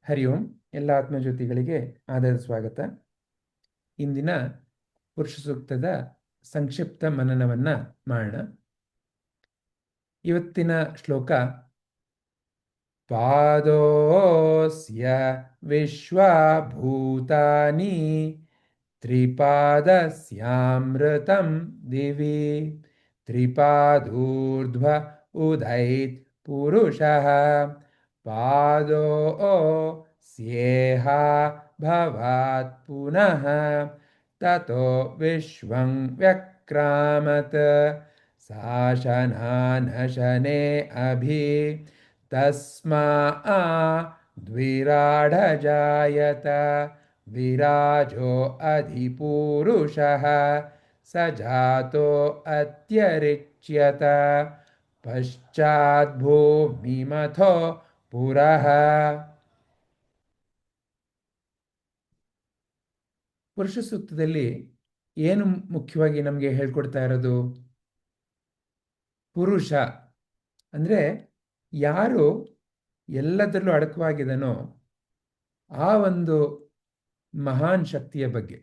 ಹರಿ ಓಂ. ಎಲ್ಲ ಆತ್ಮಜ್ಯೋತಿಗಳಿಗೆ ಆದರದ ಸ್ವಾಗತ. ಇಂದಿನ ಪುರುಷ ಸೂಕ್ತದ ಸಂಕ್ಷಿಪ್ತ ಮನನವನ್ನ ಮಾಡೋಣ. ಇವತ್ತಿನ ಶ್ಲೋಕ ಪಾದೋಸ್ಯ ವಿಶ್ವಭೂತಾನಿ ತ್ರಿಪಾದಸ್ಯಾಮೃತಂ ದಿವಿ ತ್ರಿಪಾದೂರ್ಧ್ವ ಉದೈತ್ ಪುರುಷಃ ಪಾದೋ ಸ್ಯೇಹ ಭವಾತ್ ಪುನಃ ತತೋ ವಿಶ್ವಂ ವ್ಯಕ್ರಾಮತ್ ಸಾಶನಾನಶನೆ ಅಭಿ ತಸ್ಮಾ ದ್ವಿರಾಢ ಜಾಯತ ವಿರಾಜೋ ಅಧಿಪೂರುಷಃ ಸ ಜಾತೋ ಅತ್ಯರಿಚ್ಯತ ಪಶ್ಚಾದ್ಭೂಮಿಮಥೋ ಪುರಃ. ಪುರುಷ ಸೂಕ್ತದಲ್ಲಿ ಏನು ಮುಖ್ಯವಾಗಿ ನಮಗೆ ಹೇಳ್ಕೊಡ್ತಾ ಇರೋದು? ಪುರುಷ ಅಂದರೆ ಯಾರು ಎಲ್ಲದರಲ್ಲೂ ಅಡಕವಾಗಿದನೋ ಆ ಒಂದು ಮಹಾನ್ ಶಕ್ತಿಯ ಬಗ್ಗೆ.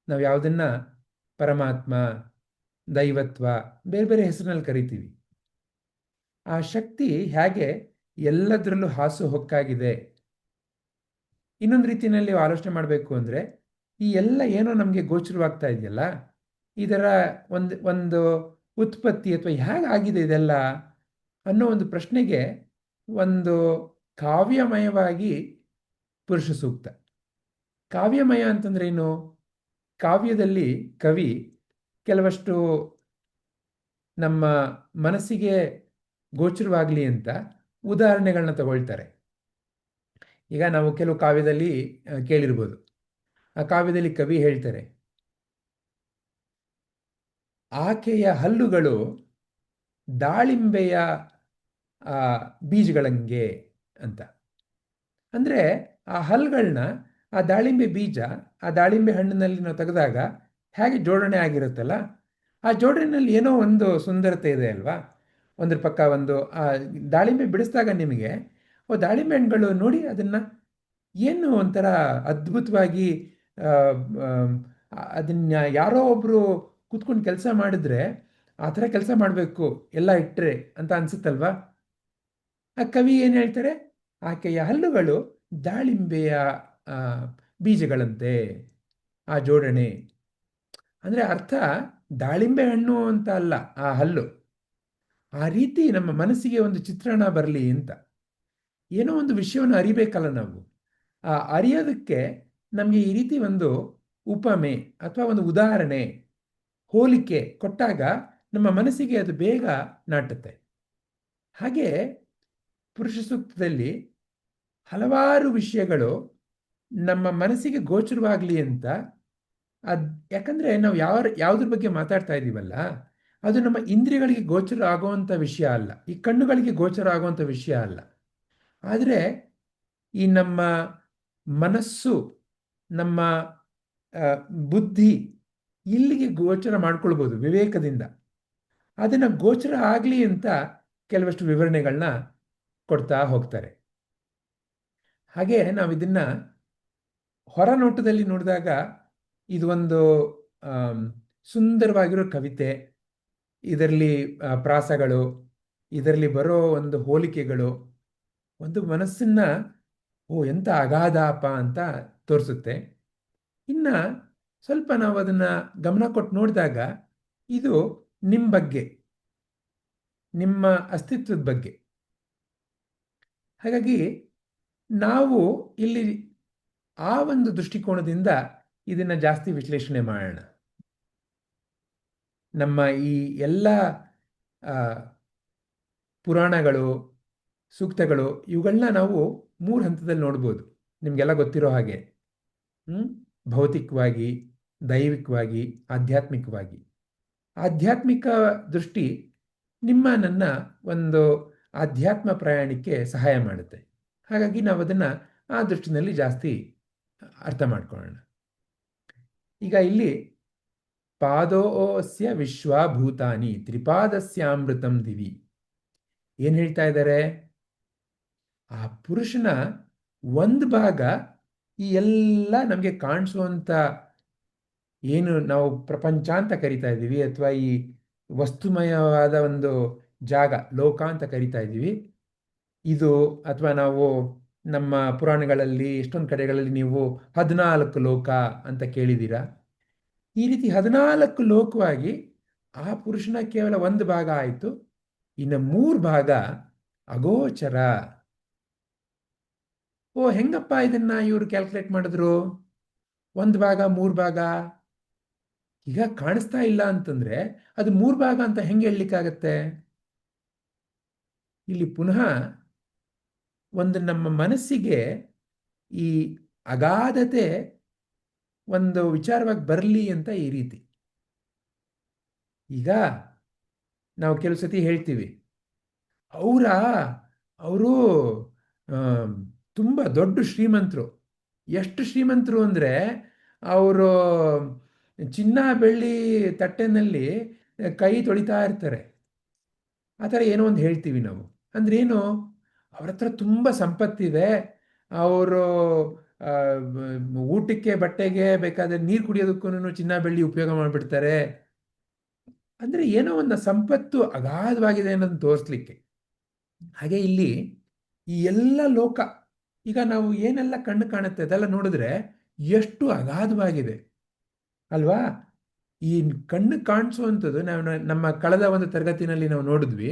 ನಾವು ಯಾವುದನ್ನ ಪರಮಾತ್ಮ, ದೈವತ್ವ, ಬೇರೆ ಬೇರೆ ಹೆಸರಿನಲ್ಲಿ ಕರಿತೀವಿ. ಆ ಶಕ್ತಿ ಹೇಗೆ ಎಲ್ಲದರಲ್ಲೂ ಹಾಸು ಹೊಕ್ಕಾಗಿದೆ. ಇನ್ನೊಂದು ರೀತಿಯಲ್ಲಿ ಆಲೋಚನೆ ಮಾಡಬೇಕು ಅಂದರೆ, ಈ ಎಲ್ಲ ಏನೋ ನಮಗೆ ಗೋಚರವಾಗ್ತಾ ಇದೆಯಲ್ಲ, ಇದರ ಒಂದು ಉತ್ಪತ್ತಿ ಅಥವಾ ಹೇಗಾಗಿದೆ ಇದೆಲ್ಲ ಅನ್ನೋ ಒಂದು ಪ್ರಶ್ನೆಗೆ ಒಂದು ಕಾವ್ಯಮಯವಾಗಿ ಪುರುಷ ಸೂಕ್ತ. ಕಾವ್ಯಮಯ ಅಂತಂದ್ರೆ ಏನು? ಕಾವ್ಯದಲ್ಲಿ ಕವಿ ಕೆಲವಷ್ಟು ನಮ್ಮ ಮನಸ್ಸಿಗೆ ಗೋಚರವಾಗಲಿ ಅಂತ ಉದಾಹರಣೆಗಳನ್ನ ತಗೊಳ್ತಾರೆ. ಈಗ ನಾವು ಕೆಲವು ಕಾವ್ಯದಲ್ಲಿ ಕೇಳಿರ್ಬೋದು. ಆ ಕಾವ್ಯದಲ್ಲಿ ಕವಿ ಹೇಳ್ತಾರೆ, ಆಕೆಯ ಹಲ್ಲುಗಳು ದಾಳಿಂಬೆಯ ಬೀಜಗಳಂಗೆ ಅಂತ. ಅಂದರೆ ಆ ಹಲ್ಲುಗಳನ್ನ, ಆ ದಾಳಿಂಬೆ ಬೀಜ, ಆ ದಾಳಿಂಬೆ ಹಣ್ಣಿನಲ್ಲಿ ನಾವು ತೆಗೆದಾಗ ಹೇಗೆ ಜೋಡಣೆ ಆಗಿರುತ್ತಲ್ಲ, ಆ ಜೋಡಣೆಯಲ್ಲಿ ಏನೋ ಒಂದು ಸುಂದರತೆ ಇದೆ ಅಲ್ವಾ? ಒಂದ್ರ ಪಕ್ಕ ಒಂದು ಆ ದಾಳಿಂಬೆ ಬಿಡಿಸಿದಾಗ ನಿಮಗೆ ದಾಳಿಂಬೆ ಹಣ್ಣುಗಳು ನೋಡಿ, ಅದನ್ನು ಏನು ಒಂಥರ ಅದ್ಭುತವಾಗಿ ಅದನ್ನ ಯಾರೋ ಒಬ್ಬರು ಕೂತ್ಕೊಂಡು ಕೆಲಸ ಮಾಡಿದ್ರೆ ಆ ಥರ ಕೆಲಸ ಮಾಡಬೇಕು ಎಲ್ಲ ಇಟ್ಟರೆ ಅಂತ ಅನ್ಸುತ್ತಲ್ವಾ? ಆ ಕವಿ ಏನು ಹೇಳ್ತಾರೆ? ಆಕೆಯ ಹಲ್ಲುಗಳು ದಾಳಿಂಬೆಯ ಬೀಜಗಳಂತೆ, ಆ ಜೋಡಣೆ. ಅಂದರೆ ಅರ್ಥ ದಾಳಿಂಬೆ ಹಣ್ಣು ಅಂತ ಅಲ್ಲ ಆ ಹಲ್ಲು. ಆ ರೀತಿ ನಮ್ಮ ಮನಸ್ಸಿಗೆ ಒಂದು ಚಿತ್ರಣ ಬರಲಿ ಅಂತ. ಏನೋ ಒಂದು ವಿಷಯವನ್ನು ಅರಿಬೇಕಲ್ಲ ನಾವು. ಆ ಅರಿಯೋದಕ್ಕೆ ನಮಗೆ ಈ ರೀತಿ ಒಂದು ಉಪಮೆ ಅಥವಾ ಒಂದು ಉದಾಹರಣೆ, ಹೋಲಿಕೆ ಕೊಟ್ಟಾಗ ನಮ್ಮ ಮನಸ್ಸಿಗೆ ಅದು ಬೇಗ ನಾಟುತ್ತೆ. ಹಾಗೆ ಪುರುಷ ಸೂಕ್ತದಲ್ಲಿ ಹಲವಾರು ವಿಷಯಗಳು ನಮ್ಮ ಮನಸ್ಸಿಗೆ ಗೋಚರವಾಗಲಿ ಅಂತ. ಯಾಕಂದರೆ ನಾವು ಯಾವುದ್ರ ಬಗ್ಗೆ ಮಾತಾಡ್ತಾ ಇದ್ದೀವಲ್ಲ, ಅದು ನಮ್ಮ ಇಂದ್ರಿಯಗಳಿಗೆ ಗೋಚರ ಆಗುವಂಥ ವಿಷಯ ಅಲ್ಲ, ಈ ಕಣ್ಣುಗಳಿಗೆ ಗೋಚರ ಆಗುವಂಥ ವಿಷಯ ಅಲ್ಲ. ಆದರೆ ಈ ನಮ್ಮ ಮನಸ್ಸು, ನಮ್ಮ ಬುದ್ಧಿ ಇಲ್ಲಿಗೆ ಗೋಚರ ಮಾಡ್ಕೊಳ್ಬೋದು ವಿವೇಕದಿಂದ. ಅದನ್ನು ಗೋಚರ ಆಗಲಿ ಅಂತ ಕೆಲವಷ್ಟು ವಿವರಣೆಗಳನ್ನ ಕೊಡ್ತಾ ಹೋಗ್ತಾರೆ. ಹಾಗೆ ನಾವು ಇದನ್ನು ಹೊರ ನೋಟದಲ್ಲಿ ನೋಡಿದಾಗ ಇದು ಒಂದು ಸುಂದರವಾಗಿರೋ ಕವಿತೆ. ಇದರಲ್ಲಿ ಪ್ರಾಸಗಳು, ಇದರಲ್ಲಿ ಬರೋ ಒಂದು ಹೋಲಿಕೆಗಳು ಒಂದು ಮನಸ್ಸನ್ನ ಎಂಥ ಅಗಾಧಪ ಅಂತ ತೋರಿಸುತ್ತೆ. ಇನ್ನು ಸ್ವಲ್ಪ ನಾವು ಅದನ್ನು ಗಮನ ಕೊಟ್ಟು ನೋಡಿದಾಗ ಇದು ನಿಮ್ಮ ಬಗ್ಗೆ, ನಿಮ್ಮ ಅಸ್ತಿತ್ವದ ಬಗ್ಗೆ. ಹಾಗಾಗಿ ನಾವು ಇಲ್ಲಿ ಆ ಒಂದು ದೃಷ್ಟಿಕೋನದಿಂದ ಇದನ್ನು ಜಾಸ್ತಿ ವಿಶ್ಲೇಷಣೆ ಮಾಡೋಣ. ನಮ್ಮ ಈ ಎಲ್ಲ ಪುರಾಣಗಳು, ಸೂಕ್ತಗಳು, ಇವುಗಳನ್ನ ನಾವು 3 ಹಂತದಲ್ಲಿ ನೋಡ್ಬೋದು. ನಿಮಗೆಲ್ಲ ಗೊತ್ತಿರೋ ಹಾಗೆ ಭೌತಿಕವಾಗಿ, ದೈವಿಕವಾಗಿ, ಆಧ್ಯಾತ್ಮಿಕವಾಗಿ. ಆಧ್ಯಾತ್ಮಿಕ ದೃಷ್ಟಿ ನನ್ನ ಒಂದು ಆಧ್ಯಾತ್ಮ ಪ್ರಯಾಣಕ್ಕೆ ಸಹಾಯ ಮಾಡುತ್ತೆ. ಹಾಗಾಗಿ ನಾವು ಅದನ್ನು ಆ ದೃಷ್ಟಿನಲ್ಲಿ ಜಾಸ್ತಿ ಅರ್ಥ ಮಾಡ್ಕೊಳ್ಳೋಣ. ಈಗ ಇಲ್ಲಿ ಪಾದೋಸ್ಯ ವಿಶ್ವಭೂತಾನಿ ತ್ರಿಪಾದಸ್ಯಾಮೃತಂ ದಿವಿ ಏನು ಹೇಳ್ತಾ ಇದ್ದಾರೆ? ಆ ಪುರುಷನ ಒಂದು ಭಾಗ ಈ ಎಲ್ಲ ನಮಗೆ ಕಾಣಿಸುವಂಥ ಏನು ನಾವು ಪ್ರಪಂಚ ಅಂತ ಕರಿತಾ ಇದ್ದೀವಿ, ಅಥವಾ ಈ ವಸ್ತುಮಯವಾದ ಒಂದು ಜಾಗ ಲೋಕ ಅಂತ ಕರಿತಾ ಇದ್ದೀವಿ. ಇದು ಅಥವಾ ನಾವು ನಮ್ಮ ಪುರಾಣಗಳಲ್ಲಿ ಎಷ್ಟೊಂದು ಕಡೆಗಳಲ್ಲಿ ನೀವು 14 ಲೋಕ ಅಂತ ಕೇಳಿದ್ದೀರಾ. ಈ ರೀತಿ 14 ಲೋಕವಾಗಿ ಆ ಪುರುಷನ ಕೇವಲ ಒಂದು ಭಾಗ ಆಯಿತು. ಇನ್ನು 3 ಭಾಗ ಅಗೋಚರ. ಓ, ಹೆಂಗಪ್ಪ ಇದನ್ನ ಇವರು ಕ್ಯಾಲ್ಕುಲೇಟ್ ಮಾಡಿದ್ರು? ಒಂದು ಭಾಗ 3 ಭಾಗ ಈಗ ಕಾಣಿಸ್ತಾ ಇಲ್ಲ ಅಂತಂದ್ರೆ ಅದು 3 ಭಾಗ ಅಂತ ಹೆಂಗೆ ಹೇಳಲಿಕ್ಕಾಗತ್ತೆ? ಇಲ್ಲಿ ಪುನಃ ಒಂದು ನಮ್ಮ ಮನಸ್ಸಿಗೆ ಈ ಅಗಾಧತೆ ಒಂದು ವಿಚಾರವಾಗಿ ಬರಲಿ ಅಂತ ಈ ರೀತಿ. ಈಗ ನಾವು ಕೆಲವು ಸತಿ ಹೇಳ್ತೀವಿ, ಅವರು ತುಂಬ ದೊಡ್ಡ ಶ್ರೀಮಂತರು. ಎಷ್ಟು ಶ್ರೀಮಂತರು ಅಂದರೆ ಅವರು ಚಿನ್ನ ಬೆಳ್ಳಿ ತಟ್ಟೆನಲ್ಲಿ ಕೈ ತೊಳಿತಾ ಇರ್ತಾರೆ. ಆ ಥರ ಏನೋ ಒಂದು ಹೇಳ್ತೀವಿ ನಾವು. ಅಂದ್ರೆ ಏನು, ಅವ್ರ ಹತ್ರ ತುಂಬ ಸಂಪತ್ತಿದೆ, ಅವರು ಊಟಕ್ಕೆ ಬಟ್ಟೆಗೆ ಬೇಕಾದ್ರೆ ನೀರು ಕುಡಿಯೋದಕ್ಕೂ ಚಿನ್ನ ಬೆಳ್ಳಿ ಉಪಯೋಗ ಮಾಡಿಬಿಡ್ತಾರೆ. ಅಂದರೆ ಏನೋ ಒಂದು ಸಂಪತ್ತು ಅಗಾಧವಾಗಿದೆ ಅನ್ನೋದನ್ನ ತೋರಿಸ್ಲಿಕ್ಕೆ. ಹಾಗೆ ಇಲ್ಲಿ ಈ ಎಲ್ಲ ಲೋಕ, ಈಗ ನಾವು ಏನೆಲ್ಲ ಕಣ್ಣು ಕಾಣುತ್ತೆ ಅದೆಲ್ಲ ನೋಡಿದ್ರೆ ಎಷ್ಟು ಅಗಾಧವಾಗಿದೆ ಅಲ್ವಾ? ಈ ಕಣ್ಣು ಕಾಣಿಸುವಂಥದ್ದು ನಾವು ನಮ್ಮ ಕಳೆದ ಒಂದು ತರಗತಿನಲ್ಲಿ ನಾವು ನೋಡಿದ್ವಿ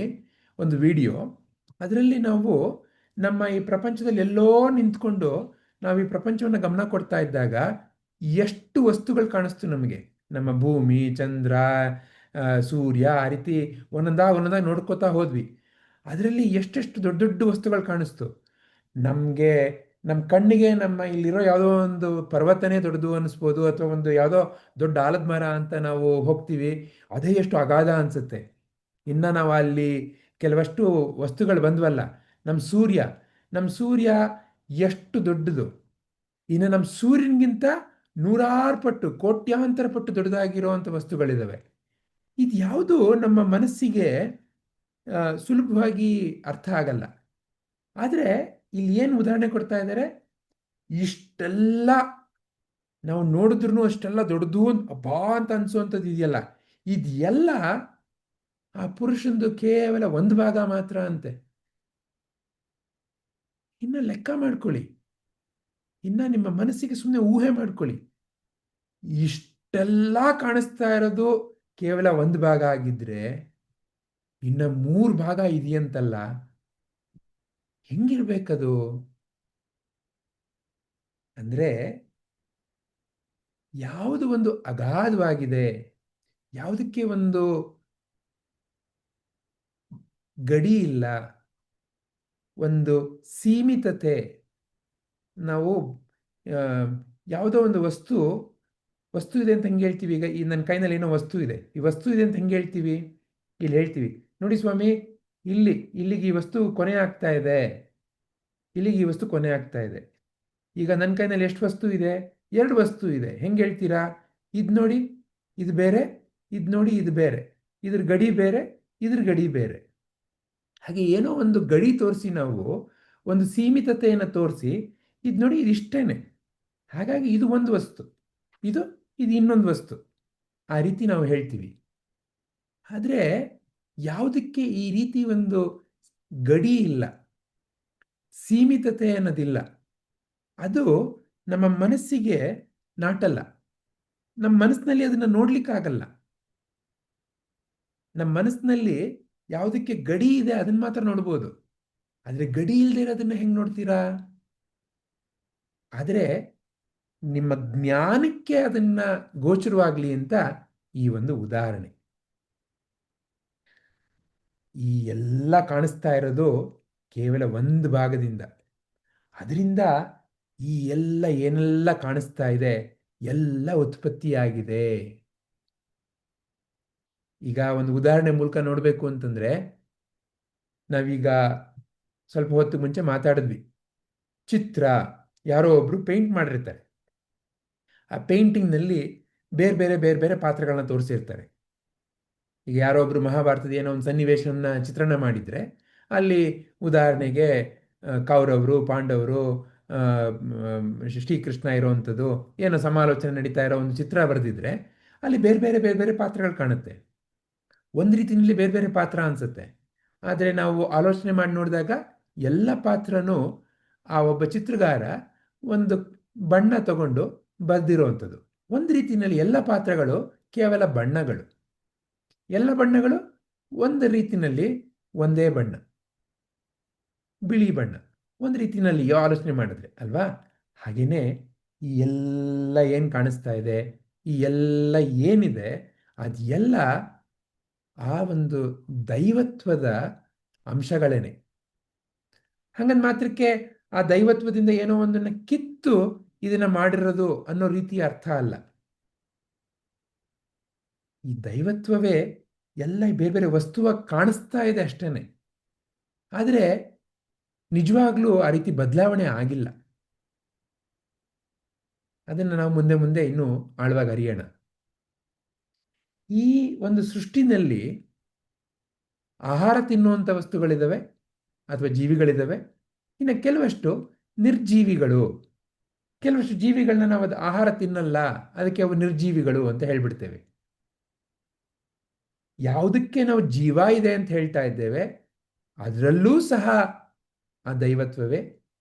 ಒಂದು ವಿಡಿಯೋ. ಅದರಲ್ಲಿ ನಾವು ನಮ್ಮ ಈ ಪ್ರಪಂಚದಲ್ಲಿ ಎಲ್ಲೋ ನಿಂತ್ಕೊಂಡು ನಾವು ಈ ಪ್ರಪಂಚವನ್ನು ಗಮನ ಕೊಡ್ತಾ ಇದ್ದಾಗ ಎಷ್ಟು ವಸ್ತುಗಳು ಕಾಣಿಸ್ತು ನಮಗೆ. ನಮ್ಮ ಭೂಮಿ, ಚಂದ್ರ, ಸೂರ್ಯ, ಆ ರೀತಿ ಒಂದೊಂದಾಗ ನೋಡ್ಕೋತಾ ಹೋದ್ವಿ. ಅದರಲ್ಲಿ ಎಷ್ಟೆಷ್ಟು ದೊಡ್ಡ ದೊಡ್ಡ ವಸ್ತುಗಳು ಕಾಣಿಸ್ತು ನಮಗೆ. ನಮ್ಮ ಕಣ್ಣಿಗೆ ನಮ್ಮ ಇಲ್ಲಿರೋ ಯಾವುದೋ ಒಂದು ಪರ್ವತನೇ ದೊಡ್ಡದು ಅನ್ನಿಸ್ಬೋದು, ಅಥವಾ ಒಂದು ಯಾವುದೋ ದೊಡ್ಡ ಆಲದ ಮರ ಅಂತ ನಾವು ಹೋಗ್ತೀವಿ, ಅದೇ ಎಷ್ಟು ಅಗಾಧ ಅನಿಸುತ್ತೆ. ಇನ್ನು ನಾವು ಅಲ್ಲಿ ಕೆಲವಷ್ಟು ವಸ್ತುಗಳು ಬಂದ್ವಲ್ಲ, ನಮ್ಮ ಸೂರ್ಯ ಎಷ್ಟು ದೊಡ್ಡದು. ಇನ್ನು ನಮ್ಮ ಸೂರ್ಯನಿಗಿಂತ 100 ಪಟ್ಟು, ಕೋಟ್ಯಾಂತರ ಪಟ್ಟು ದೊಡ್ಡದಾಗಿರುವಂಥ ವಸ್ತುಗಳಿದ್ದಾವೆ. ಇದು ಯಾವುದು ನಮ್ಮ ಮನಸ್ಸಿಗೆ ಸುಲಭವಾಗಿ ಅರ್ಥ ಆಗಲ್ಲ. ಆದರೆ ಇಲ್ಲಿ ಏನು ಉದಾಹರಣೆ ಕೊಡ್ತಾ ಇದ್ದಾರೆ, ಇಷ್ಟೆಲ್ಲ ನಾವು ನೋಡಿದ್ರೂ ಅಷ್ಟೆಲ್ಲ ದೊಡ್ಡದು ಅಬ್ಬಾ ಅಂತ ಅನ್ಸುವಂಥದ್ದು ಇದೆಯಲ್ಲ, ಇದೆಲ್ಲ ಆ ಪುರುಷಂದು ಕೇವಲ ಒಂದು ಭಾಗ ಮಾತ್ರ ಅಂತೆ. ಇನ್ನು ಲೆಕ್ಕ ಮಾಡ್ಕೊಳ್ಳಿ, ಇನ್ನು ನಿಮ್ಮ ಮನಸ್ಸಿಗೆ ಸುಮ್ಮನೆ ಊಹೆ ಮಾಡ್ಕೊಳ್ಳಿ, ಇಷ್ಟೆಲ್ಲ ಕಾಣಿಸ್ತಾ ಇರೋದು ಕೇವಲ ಒಂದು ಭಾಗ ಆಗಿದ್ರೆ ಇನ್ನು 3 ಭಾಗ ಇದೆಯಂತಲ್ಲ, ಹೆಂಗಿರ್ಬೇಕದು? ಅಂದ್ರೆ ಯಾವುದು ಒಂದು ಅಗಾಧವಾಗಿದೆ, ಯಾವುದಕ್ಕೆ ಒಂದು ಗಡಿ ಇಲ್ಲ, ಒಂದು ಸೀಮಿತತೆ. ನಾವು ಯಾವುದೋ ಒಂದು ವಸ್ತು ಇದೆ ಅಂತ ಹೆಂಗೆ ಹೇಳ್ತೀವಿ? ಈಗ ಈ ನನ್ನ ಕೈನಲ್ಲಿ ಏನೋ ವಸ್ತು ಇದೆ, ಈ ವಸ್ತು ಇದೆ ಅಂತ ಹೆಂಗೆ ಹೇಳ್ತೀವಿ? ಇಲ್ಲಿ ಹೇಳ್ತೀವಿ, ನೋಡಿ ಸ್ವಾಮಿ, ಇಲ್ಲಿಗೆ ಈ ವಸ್ತು ಕೊನೆ ಆಗ್ತಾ ಇದೆ, ಇಲ್ಲಿಗೆ ಈ ವಸ್ತು ಕೊನೆ ಆಗ್ತಾ ಇದೆ. ಈಗ ನನ್ನ ಕೈನಲ್ಲಿ ಎಷ್ಟು ವಸ್ತು ಇದೆ? 2 ವಸ್ತು ಇದೆ. ಹೆಂಗೆ ಹೇಳ್ತೀರಾ? ಇದು ನೋಡಿ ಇದು ಬೇರೆ, ಇದು ನೋಡಿ ಇದು ಬೇರೆ, ಇದ್ರ ಗಡಿ ಬೇರೆ, ಇದ್ರ ಗಡಿ ಬೇರೆ. ಹಾಗೆ ಏನೋ ಒಂದು ಗಡಿ ತೋರಿಸಿ, ನಾವು ಒಂದು ಸೀಮಿತತೆಯನ್ನು ತೋರಿಸಿ, ಇದು ನೋಡಿ ಇದು ಇಷ್ಟೇನೆ, ಹಾಗಾಗಿ ಇದು ಒಂದು ವಸ್ತು, ಇದು ಇನ್ನೊಂದು ವಸ್ತು, ಆ ರೀತಿ ನಾವು ಹೇಳ್ತೀವಿ. ಆದರೆ ಯಾವುದಕ್ಕೆ ಈ ರೀತಿ ಒಂದು ಗಡಿ ಇಲ್ಲ, ಸೀಮಿತತೆ ಅನ್ನೋದಿಲ್ಲ, ಅದು ನಮ್ಮ ಮನಸ್ಸಿಗೆ ನಾಟಲ್ಲ. ನಮ್ಮ ಮನಸ್ಸಿನಲ್ಲಿ ಅದನ್ನು ನೋಡ್ಲಿಕ್ಕಾಗಲ್ಲ. ನಮ್ಮ ಮನಸ್ಸಿನಲ್ಲಿ ಯಾವುದಕ್ಕೆ ಗಡಿ ಇದೆ ಅದನ್ನು ಮಾತ್ರ ನೋಡ್ಬೋದು, ಆದರೆ ಗಡಿ ಇಲ್ಲದೆ ಇರೋದನ್ನ ಹೆಂಗೆ ನೋಡ್ತೀರಾ? ಆದರೆ ನಿಮ್ಮ ಜ್ಞಾನಕ್ಕೆ ಅದನ್ನ ಗೋಚರವಾಗಲಿ ಅಂತ ಈ ಒಂದು ಉದಾಹರಣೆ. ಈ ಎಲ್ಲ ಕಾಣಿಸ್ತಾ ಇರೋದು ಕೇವಲ ಒಂದು ಭಾಗದಿಂದ. ಅದರಿಂದ ಈ ಎಲ್ಲ ಏನೆಲ್ಲ ಕಾಣಿಸ್ತಾ ಇದೆ ಎಲ್ಲ ಉತ್ಪತ್ತಿಯಾಗಿದೆ. ಈಗ ಒಂದು ಉದಾಹರಣೆ ಮೂಲಕ ನೋಡಬೇಕು ಅಂತಂದ್ರೆ, ನಾವೀಗ ಸ್ವಲ್ಪ ಹೊತ್ತು ಮುಂಚೆ ಮಾತಾಡಿದ್ವಿ, ಚಿತ್ರ ಯಾರೋ ಒಬ್ರು ಪೇಂಟ್ ಮಾಡಿರ್ತಾರೆ. ಆ ಪೇಂಟಿಂಗ್ನಲ್ಲಿ ಬೇರೆ ಬೇರೆ ಬೇರೆ ಬೇರೆ ಪಾತ್ರಗಳನ್ನ ತೋರಿಸಿರ್ತಾರೆ. ಈಗ ಯಾರೋ ಒಬ್ರು ಮಹಾಭಾರತದ ಏನೋ ಒಂದು ಸನ್ನಿವೇಶವನ್ನ ಚಿತ್ರಣ ಮಾಡಿದರೆ, ಅಲ್ಲಿ ಉದಾಹರಣೆಗೆ ಕೌರವರು ಪಾಂಡವರು, ಆ, ಶ್ರೀಕೃಷ್ಣ ಇರೋವಂಥದ್ದು ಏನೋ ಸಮಾಲೋಚನೆ ನಡೀತಾ ಇರೋ ಒಂದು ಚಿತ್ರ ಬರೆದಿದ್ರೆ ಅಲ್ಲಿ ಬೇರೆ ಬೇರೆ ಬೇರೆ ಬೇರೆ ಪಾತ್ರಗಳು ಕಾಣುತ್ತೆ. ಒಂದು ರೀತಿಯಲ್ಲಿ ಬೇರೆ ಬೇರೆ ಪಾತ್ರ ಅನಿಸುತ್ತೆ. ಆದರೆ ನಾವು ಆಲೋಚನೆ ಮಾಡಿ ನೋಡಿದಾಗ ಎಲ್ಲ ಪಾತ್ರನೂ ಆ ಒಬ್ಬ ಚಿತ್ರಗಾರ ಒಂದು ಬಣ್ಣ ತಗೊಂಡು ಬರೆದಿರುವಂಥದ್ದು. ಒಂದು ರೀತಿಯಲ್ಲಿ ಎಲ್ಲ ಪಾತ್ರಗಳು ಕೇವಲ ಬಣ್ಣಗಳು. ಎಲ್ಲ ಬಣ್ಣಗಳು ಒಂದು ರೀತಿಯಲ್ಲಿ ಒಂದೇ ಬಣ್ಣ, ಬಿಳಿ ಬಣ್ಣ, ಒಂದು ರೀತಿಯಲ್ಲಿ ಆಲೋಚನೆ ಮಾಡಿದ್ರೆ ಅಲ್ವಾ. ಹಾಗೆಯೇ ಈ ಎಲ್ಲ ಏನು ಕಾಣಿಸ್ತಾ ಇದೆ, ಈ ಎಲ್ಲ ಏನಿದೆ, ಅದೆಲ್ಲ ಆ ಒಂದು ದೈವತ್ವದ ಅಂಶಗಳೇನೆ. ಹಂಗಂದ ಮಾತ್ರಕ್ಕೆ ಆ ದೈವತ್ವದಿಂದ ಏನೋ ಒಂದನ್ನು ಕಿತ್ತು ಇದನ್ನ ಮಾಡಿರೋದು ಅನ್ನೋ ರೀತಿಯ ಅರ್ಥ ಅಲ್ಲ. ಈ ದೈವತ್ವವೇ ಎಲ್ಲ ಬೇರೆ ಬೇರೆ ವಸ್ತುವಾಗಿ ಕಾಣಿಸ್ತಾ ಇದೆ ಅಷ್ಟೇನೆ. ಆದರೆ ನಿಜವಾಗ್ಲೂ ಆ ರೀತಿ ಬದಲಾವಣೆ ಆಗಿಲ್ಲ. ಅದನ್ನು ನಾವು ಮುಂದೆ ಮುಂದೆ ಇನ್ನೂ ಆಳವಾಗಿ ಅರಿಯೋಣ. ಈ ಒಂದು ಸೃಷ್ಟಿನಲ್ಲಿ ಆಹಾರ ತಿನ್ನುವಂಥ ವಸ್ತುಗಳಿದ್ದಾವೆ ಅಥವಾ ಜೀವಿಗಳಿದ್ದಾವೆ. ಇನ್ನು ಕೆಲವಷ್ಟು ನಿರ್ಜೀವಿಗಳು. ಕೆಲವಷ್ಟು ಜೀವಿಗಳನ್ನ ನಾವು ಅದು ಆಹಾರ ತಿನ್ನಲ್ಲ, ಅದಕ್ಕೆ ಅವು ನಿರ್ಜೀವಿಗಳು ಅಂತ ಹೇಳ್ಬಿಡ್ತೇವೆ. ಯಾವುದಕ್ಕೆ ನಾವು ಜೀವ ಇದೆ ಅಂತ ಹೇಳ್ತಾ ಇದ್ದೇವೆ ಅದರಲ್ಲೂ ಸಹ ಆ ದೈವತ್ವವೇ.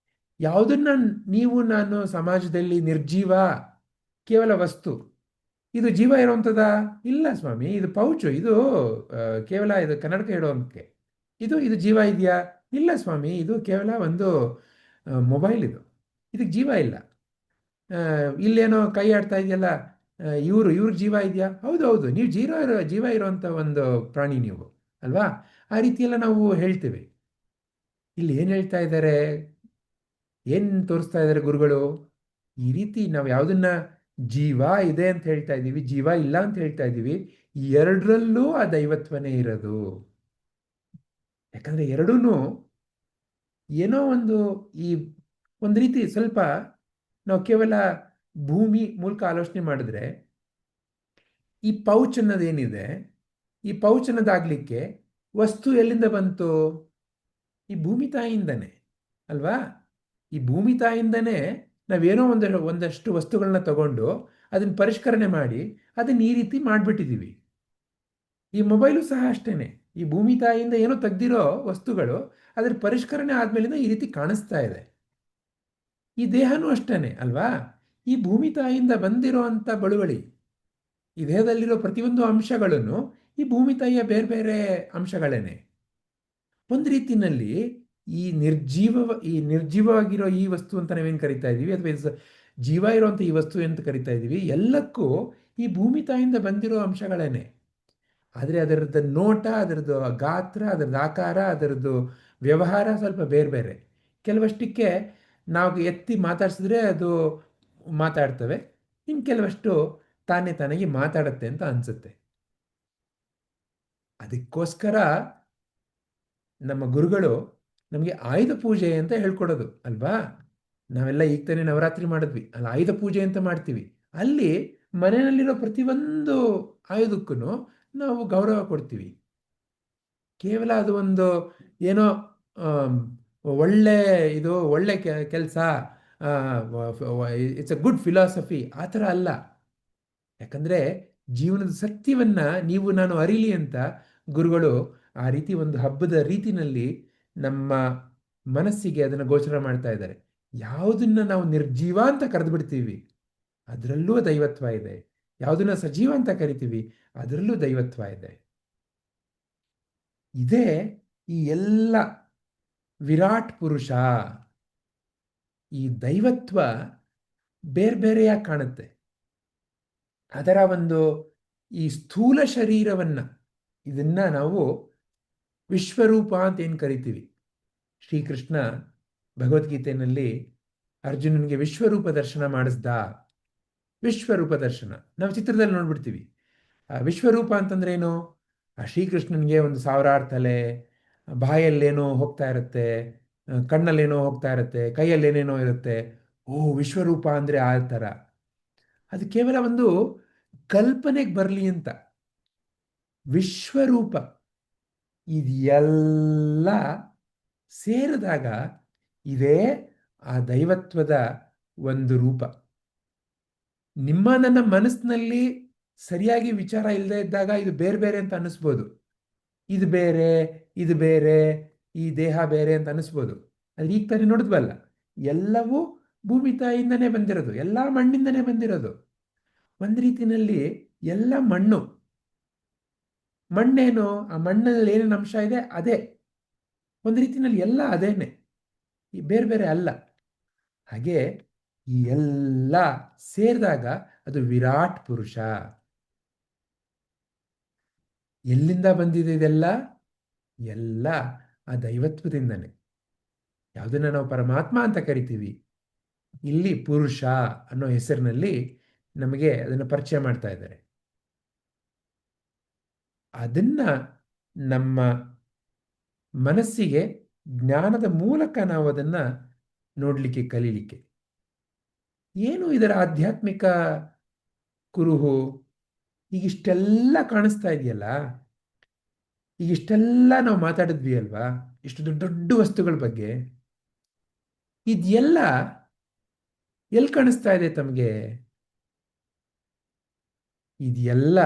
ಯಾವುದನ್ನ ನೀವು ನಾನು ಸಮಾಜದಲ್ಲಿ ನಿರ್ಜೀವ, ಕೇವಲ ವಸ್ತು, ಇದು ಜೀವ ಇರುವಂಥದ್ದಾ? ಇಲ್ಲ ಸ್ವಾಮಿ, ಇದು ಪೌಚು, ಇದು ಕೇವಲ ಇದು ಕನ್ನಡಕ ಇಡೋಕ್ಕೆ. ಇದು ಇದು ಜೀವ ಇದೆಯಾ? ಇಲ್ಲ ಸ್ವಾಮಿ, ಇದು ಕೇವಲ ಒಂದು ಮೊಬೈಲ್, ಇದಕ್ಕೆ ಜೀವ ಇಲ್ಲ. ಇಲ್ಲೇನೋ ಕೈ ಆಡ್ತಾ ಇದೆಯಲ್ಲ, ಇವ್ರಿಗೆ ಜೀವ ಇದೆಯಾ? ಹೌದು ಹೌದು, ನೀವು ಜೀವ ಇರುವಂಥ ಒಂದು ಪ್ರಾಣಿ ನೀವು ಅಲ್ವಾ. ಆ ರೀತಿಯೆಲ್ಲ ನಾವು ಹೇಳ್ತೇವೆ. ಇಲ್ಲಿ ಏನು ಹೇಳ್ತಾ ಇದ್ದಾರೆ, ಏನು ತೋರಿಸ್ತಾ ಇದ್ದಾರೆ ಗುರುಗಳು? ಈ ರೀತಿ ನಾವು ಯಾವುದನ್ನ ಜೀವ ಇದೆ ಅಂತ ಹೇಳ್ತಾ ಇದ್ದೀವಿ, ಜೀವ ಇಲ್ಲ ಅಂತ ಹೇಳ್ತಾ ಇದ್ದೀವಿ, ಎರಡರಲ್ಲೂ ಆ ದೈವತ್ವನೇ ಇರೋದು. ಯಾಕಂದ್ರೆ ಎರಡೂ ಏನೋ ಒಂದು ಈ ಒಂದು ರೀತಿ ಸ್ವಲ್ಪ ನಾವು ಕೇವಲ ಭೂಮಿ ಮೂಲಕ ಆಲೋಚನೆ ಮಾಡಿದ್ರೆ, ಈ ಪೌಚ್ ಅನ್ನೋದೇನಿದೆ, ಈ ಪೌಚ್ ಅನ್ನೋದಾಗ್ಲಿಕ್ಕೆ ವಸ್ತು ಎಲ್ಲಿಂದ ಬಂತು? ಈ ಭೂಮಿ ತಾಯಿಯಿಂದನೇ ಅಲ್ವಾ. ಈ ಭೂಮಿ ತಾಯಿಯಿಂದನೇ ನಾವೇನೋ ಒಂದಷ್ಟು ವಸ್ತುಗಳನ್ನ ತಗೊಂಡು ಅದನ್ನ ಪರಿಷ್ಕರಣೆ ಮಾಡಿ ಅದನ್ನ ಈ ರೀತಿ ಮಾಡಿಬಿಟ್ಟಿದ್ದೀವಿ. ಈ ಮೊಬೈಲು ಸಹ ಅಷ್ಟೇನೆ, ಈ ಭೂಮಿ ತಾಯಿಯಿಂದ ಏನೋ ತೆಗ್ದಿರೋ ವಸ್ತುಗಳು ಅದ್ರ ಪರಿಷ್ಕರಣೆ ಆದ್ಮೇಲಿಂದ ಈ ರೀತಿ ಕಾಣಿಸ್ತಾ ಇದೆ. ಈ ದೇಹನೂ ಅಷ್ಟೇನೆ ಅಲ್ವಾ. ಈ ಭೂಮಿ ತಾಯಿಯಿಂದ ಬಂದಿರೋ ಅಂಥ ಬಳುವಳಿ, ಈ ದೇಹದಲ್ಲಿರೋ ಪ್ರತಿಯೊಂದು ಅಂಶಗಳನ್ನು ಈ ಭೂಮಿ ತಾಯಿಯ ಬೇರೆ ಬೇರೆ ಅಂಶಗಳೇನೆ. ಒಂದು ರೀತಿಯಲ್ಲಿ ಈ ನಿರ್ಜೀವವಾಗಿರೋ ಈ ವಸ್ತು ಅಂತ ನಾವೇನು ಕರಿತಾ ಇದ್ದೀವಿ, ಅಥವಾ ಜೀವ ಇರುವಂಥ ಈ ವಸ್ತು ಅಂತ ಕರಿತಾ ಇದ್ದೀವಿ, ಎಲ್ಲಕ್ಕೂ ಈ ಭೂಮಿ ತಾಯಿಯಿಂದ ಬಂದಿರೋ ಅಂಶಗಳೇನೆ. ಆದರೆ ಅದರದ್ದು ನೋಟ, ಅದರದ್ದು ಗಾತ್ರ, ಅದರದ್ದು ಆಕಾರ, ಅದರದ್ದು ವ್ಯವಹಾರ ಸ್ವಲ್ಪ ಬೇರೆ ಬೇರೆ. ಕೆಲವಷ್ಟಕ್ಕೆ ನಾವು ಎತ್ತಿ ಮಾತಾಡ್ಸಿದ್ರೆ ಅದು ಮಾತಾಡ್ತವೆ, ಇನ್ನು ಕೆಲವಷ್ಟು ತಾನೇ ತಾನಾಗಿ ಮಾತಾಡುತ್ತೆ ಅಂತ ಅನಿಸುತ್ತೆ. ಅದಕ್ಕೋಸ್ಕರ ನಮ್ಮ ಗುರುಗಳು ನಮಗೆ ಆಯುಧ ಪೂಜೆ ಅಂತ ಹೇಳ್ಕೊಡೋದು ಅಲ್ವಾ. ನಾವೆಲ್ಲ ಈಗ ತಾನೇ ನವರಾತ್ರಿ ಮಾಡಿದ್ವಿ, ಅಲ್ಲಿ ಆಯುಧ ಪೂಜೆ ಅಂತ ಮಾಡ್ತೀವಿ. ಅಲ್ಲಿ ಮನೆಯಲ್ಲಿರೋ ಪ್ರತಿಯೊಂದು ಆಯುಧಕ್ಕೂ ನಾವು ಗೌರವ ಕೊಡ್ತೀವಿ. ಕೇವಲ ಅದು ಒಂದು ಏನೋ ಒಳ್ಳೆ ಇದು ಒಳ್ಳೆ ಕೆಲಸ, ಇಟ್ಸ್ ಅ ಗುಡ್ ಫಿಲಾಸಫಿ, ಆ ಥರ ಅಲ್ಲ. ಯಾಕಂದರೆ ಜೀವನದ ಸತ್ಯವನ್ನ ನೀವು ನಾನು ಅರಿಲಿ ಅಂತ ಗುರುಗಳು ಆ ರೀತಿ ಒಂದು ಹಬ್ಬದ ರೀತಿನಲ್ಲಿ ನಮ್ಮ ಮನಸ್ಸಿಗೆ ಅದನ್ನು ಗೋಚರ ಮಾಡ್ತಾ ಇದ್ದಾರೆ. ಯಾವುದನ್ನ ನಾವು ನಿರ್ಜೀವ ಅಂತ ಕರೆದು ಬಿಡ್ತೀವಿ ಅದರಲ್ಲೂ ದೈವತ್ವ ಇದೆ, ಯಾವುದನ್ನ ಸಜೀವ ಅಂತ ಕರಿತೀವಿ ಅದರಲ್ಲೂ ದೈವತ್ವ ಇದೆ. ಇದೇ ಈ ಎಲ್ಲ ವಿರಾಟ್ ಪುರುಷ. ಈ ದೈವತ್ವ ಬೇರೆ ಬೇರೆಯಾಗಿ ಕಾಣುತ್ತೆ. ಅದರ ಒಂದು ಈ ಸ್ಥೂಲ ಶರೀರವನ್ನ, ಇದನ್ನ ನಾವು ವಿಶ್ವರೂಪ ಅಂತ ಏನು ಕರಿತೀವಿ. ಶ್ರೀಕೃಷ್ಣ ಭಗವದ್ಗೀತೆಯಲ್ಲಿ ಅರ್ಜುನನಿಗೆ ವಿಶ್ವರೂಪ ದರ್ಶನ ಮಾಡಿಸ್ದ. ವಿಶ್ವರೂಪ ದರ್ಶನ ನಾವು ಚಿತ್ರದಲ್ಲಿ ನೋಡ್ಬಿಡ್ತೀವಿ. ವಿಶ್ವರೂಪ ಅಂತಂದ್ರೆ ಏನು? ಆ ಶ್ರೀಕೃಷ್ಣನಿಗೆ ಒಂದು ಸಾವಿರಾರು ತಲೆ, ಬಾಯಲ್ಲೇನೋ ಹೋಗ್ತಾ ಇರುತ್ತೆ, ಕಣ್ಣಲ್ಲೇನೋ ಹೋಗ್ತಾ ಇರುತ್ತೆ, ಕೈಯಲ್ಲೇನೇನೋ ಇರುತ್ತೆ. ಓ, ವಿಶ್ವರೂಪ ಅಂದರೆ ಆ ಥರ. ಅದು ಕೇವಲ ಒಂದು ಕಲ್ಪನೆಗೆ ಬರಲಿ ಅಂತ. ವಿಶ್ವರೂಪ ಇದೆಲ್ಲ ಸೇರಿದಾಗ ಇದೇ ಆ ದೈವತ್ವದ ಒಂದು ರೂಪ. ನಿಮ್ಮ ನನ್ನ ಮನಸ್ಸಿನಲ್ಲಿ ಸರಿಯಾಗಿ ವಿಚಾರ ಇಲ್ಲದೆ ಇದ್ದಾಗ ಇದು ಬೇರೆ ಬೇರೆ ಅಂತ ಅನಿಸ್ಬೋದು. ಇದು ಬೇರೆ, ಇದು ಬೇರೆ, ಈ ದೇಹ ಬೇರೆ ಅಂತ ಅನಿಸ್ಬೋದು. ಆದ್ರೆ ಈಗ ತಾನೇ ನೋಡಿದ್ವಲ್ಲ, ಎಲ್ಲವೂ ಭೂಮಿ ತಾಯಿಯಿಂದನೇ ಬಂದಿರೋದು, ಎಲ್ಲ ಮಣ್ಣಿಂದನೇ ಬಂದಿರೋದು. ಒಂದು ರೀತಿಯಲ್ಲಿ ಎಲ್ಲ ಮಣ್ಣು. ಮಣ್ಣೇನು, ಆ ಮಣ್ಣಲ್ಲಿ ಏನೇನು ಅಂಶ ಇದೆ ಅದೇ. ಒಂದು ರೀತಿಯಲ್ಲಿ ಎಲ್ಲ ಅದೇನೆ, ಈ ಬೇರೆ ಬೇರೆ ಅಲ್ಲ. ಹಾಗೆ ಈ ಎಲ್ಲ ಸೇರಿದಾಗ ಅದು ವಿರಾಟ್ ಪುರುಷ. ಎಲ್ಲಿಂದ ಬಂದಿದೆ ಇದೆಲ್ಲ? ಎಲ್ಲ ಆ ದೈವತ್ವದಿಂದನೇ. ಯಾವುದನ್ನ ನಾವು ಪರಮಾತ್ಮ ಅಂತ ಕರಿತೀವಿ, ಇಲ್ಲಿ ಪುರುಷ ಅನ್ನೋ ಹೆಸರಿನಲ್ಲಿ ನಮಗೆ ಅದನ್ನು ಪರಿಚಯ ಮಾಡ್ತಾ ಇದ್ದಾರೆ. ಅದನ್ನ ನಮ್ಮ ಮನಸ್ಸಿಗೆ ಜ್ಞಾನದ ಮೂಲಕ ನಾವು ಅದನ್ನ ನೋಡಲಿಕ್ಕೆ, ಕಲೀಲಿಕ್ಕೆ. ಏನು ಇದರ ಆಧ್ಯಾತ್ಮಿಕ ಕುರುಹು? ಈಗಿಷ್ಟೆಲ್ಲ ಕಾಣಿಸ್ತಾ ಇದೆಯಲ್ಲ, ಈಗಿಷ್ಟೆಲ್ಲ ನಾವು ಮಾತಾಡಿದ್ವಿ ಅಲ್ವಾ, ಇಷ್ಟು ದೊಡ್ಡ ದೊಡ್ಡ ವಸ್ತುಗಳ ಬಗ್ಗೆ. ಇದೆಲ್ಲ ಎಲ್ಲಿ ಕಾಣಿಸ್ತಾ ಇದೆ ತಮಗೆ? ಇದೆಲ್ಲ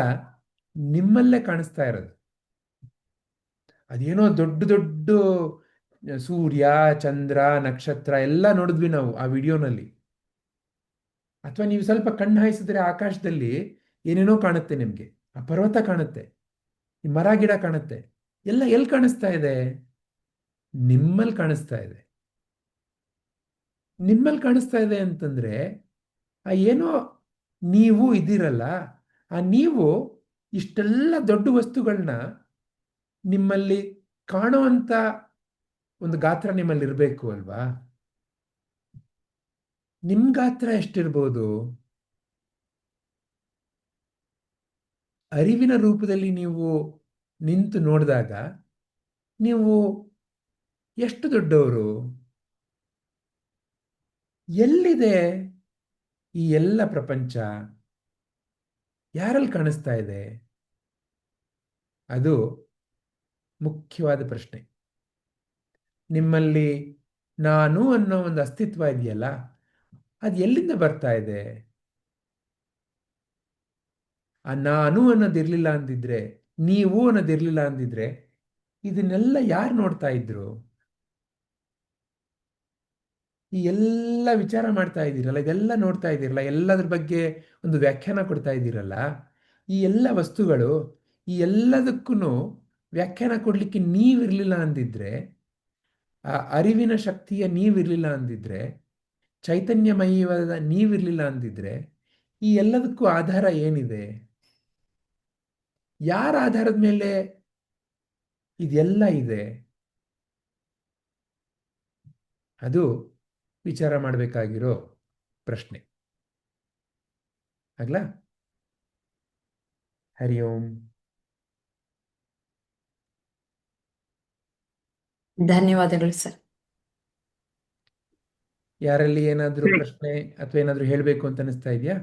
ನಿಮ್ಮಲ್ಲೇ ಕಾಣಿಸ್ತಾ ಇರೋದು. ಅದೇನೋ ದೊಡ್ಡ ದೊಡ್ಡ ಸೂರ್ಯ, ಚಂದ್ರ, ನಕ್ಷತ್ರ ಎಲ್ಲ ನೋಡಿದ್ವಿ ನಾವು ಆ ವಿಡಿಯೋನಲ್ಲಿ. ಅಥವಾ ನೀವು ಸ್ವಲ್ಪ ಕಣ್ಣು ಹಾಯಿಸಿದ್ರೆ ಆಕಾಶದಲ್ಲಿ ಏನೇನೋ ಕಾಣುತ್ತೆ ನಿಮಗೆ. ಆ ಪರ್ವತ ಕಾಣುತ್ತೆ, ಈ ಮರ ಗಿಡ ಕಾಣುತ್ತೆ. ಎಲ್ಲ ಎಲ್ಲಿ ಕಾಣಿಸ್ತಾ ಇದೆ? ನಿಮ್ಮಲ್ಲಿ ಕಾಣಿಸ್ತಾ ಇದೆ. ನಿಮ್ಮಲ್ಲಿ ಕಾಣಿಸ್ತಾ ಇದೆ ಅಂತಂದ್ರೆ ಆ ಏನೋ ನೀವು ಇದ್ದೀರಲ್ಲ, ಆ ನೀವು ಇಷ್ಟೆಲ್ಲ ದೊಡ್ಡ ವಸ್ತುಗಳನ್ನ ನಿಮ್ಮಲ್ಲಿ ಕಾಣುವಂತ ಒಂದು ಗಾತ್ರ ನಿಮ್ಮಲ್ಲಿ ಇರಬೇಕು ಅಲ್ವಾ? ನಿಮ್ಮ ಗಾತ್ರ ಎಷ್ಟಿರ್ಬೋದು? ಅರಿವಿನ ರೂಪದಲ್ಲಿ ನೀವು ನಿಂತು ನೋಡಿದಾಗ ನೀವು ಎಷ್ಟು ದೊಡ್ಡವರು? ಎಲ್ಲಿದೆ ಈ ಎಲ್ಲ ಪ್ರಪಂಚ? ಯಾರಲ್ಲಿ ಕಾಣಿಸ್ತಾ ಇದೆ? ಅದು ಮುಖ್ಯವಾದ ಪ್ರಶ್ನೆ. ನಿಮ್ಮಲ್ಲಿ ನಾನು ಅನ್ನೋ ಒಂದು ಅಸ್ತಿತ್ವ ಇದೆಯಲ್ಲ, ಅದು ಎಲ್ಲಿಂದ ಬರ್ತಾ ಇದೆ? ಆ ನಾನು ಅನ್ನೋದಿರ್ಲಿಲ್ಲ ಅಂದಿದ್ರೆ, ನೀವು ಅನ್ನೋದಿರ್ಲಿಲ್ಲ ಅಂದಿದ್ರೆ, ಇದನ್ನೆಲ್ಲ ಯಾರು ನೋಡ್ತಾ ಇದ್ರು? ಈ ಎಲ್ಲ ವಿಚಾರ ಮಾಡ್ತಾ ಇದ್ದೀರಲ್ಲ, ಇದೆಲ್ಲ ನೋಡ್ತಾ ಇದ್ದೀರಲ್ಲ, ಎಲ್ಲದ್ರ ಬಗ್ಗೆ ಒಂದು ವ್ಯಾಖ್ಯಾನ ಕೊಡ್ತಾ ಇದ್ದೀರಲ್ಲ, ಈ ಎಲ್ಲ ವಸ್ತುಗಳು, ಈ ಎಲ್ಲದಕ್ಕೂ ವ್ಯಾಖ್ಯಾನ ಕೊಡ್ಲಿಕ್ಕೆ ನೀವಿರ್ಲಿಲ್ಲ ಅಂದಿದ್ರೆ, ಆ ಅರಿವಿನ ಶಕ್ತಿಯ ನೀವಿರ್ಲಿಲ್ಲ ಅಂದಿದ್ರೆ, ಚೈತನ್ಯಮಯವಾದ ನೀವಿರ್ಲಿಲ್ಲ ಅಂದಿದ್ರೆ, ಈ ಎಲ್ಲದಕ್ಕೂ ಆಧಾರ ಏನಿದೆ? ಯಾರ ಆಧಾರದ ಮೇಲೆ ಇದೆಲ್ಲ ಇದೆ? ಅದು ವಿಚಾರ ಮಾಡಬೇಕಾಗಿರೋ ಪ್ರಶ್ನೆ. ಆಗ್ಲಾ? ಹರಿ ಓಂ. ಧನ್ಯವಾದಗಳು ಸರ್. ಯಾರಲ್ಲಿ ಏನಾದರೂ ಪ್ರಶ್ನೆ ಅಥವಾ ಏನಾದರೂ ಹೇಳಬೇಕು ಅಂತ ಅನಿಸ್ತಾ ಇದೆಯಾ?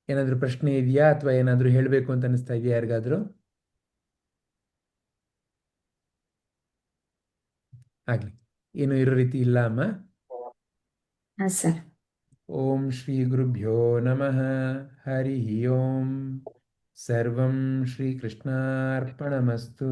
ಏನಾದರೂ ಪ್ರಶ್ನೆ ಇದೆಯಾ ಅಥವಾ ಏನಾದರೂ ಹೇಳಬೇಕು ಅಂತ ಅನಿಸ್ತಾ ಇದೆಯಾ ಯಾರಿಗಾದ್ರೂ? ಆಗ್ಲಿ, ಏನು ಇರೋ ರೀತಿ ಇಲ್ಲ ಅಮ್ಮ. ಹಾ ಸರ್. ಓಂ ಶ್ರೀ ಗುರುಭ್ಯೋ ನಮಃ. ಹರಿ ಓಂ. ಸರ್ವಂ ಶ್ರೀ ಕೃಷ್ಣಾರ್ಪಣಮಸ್ತು.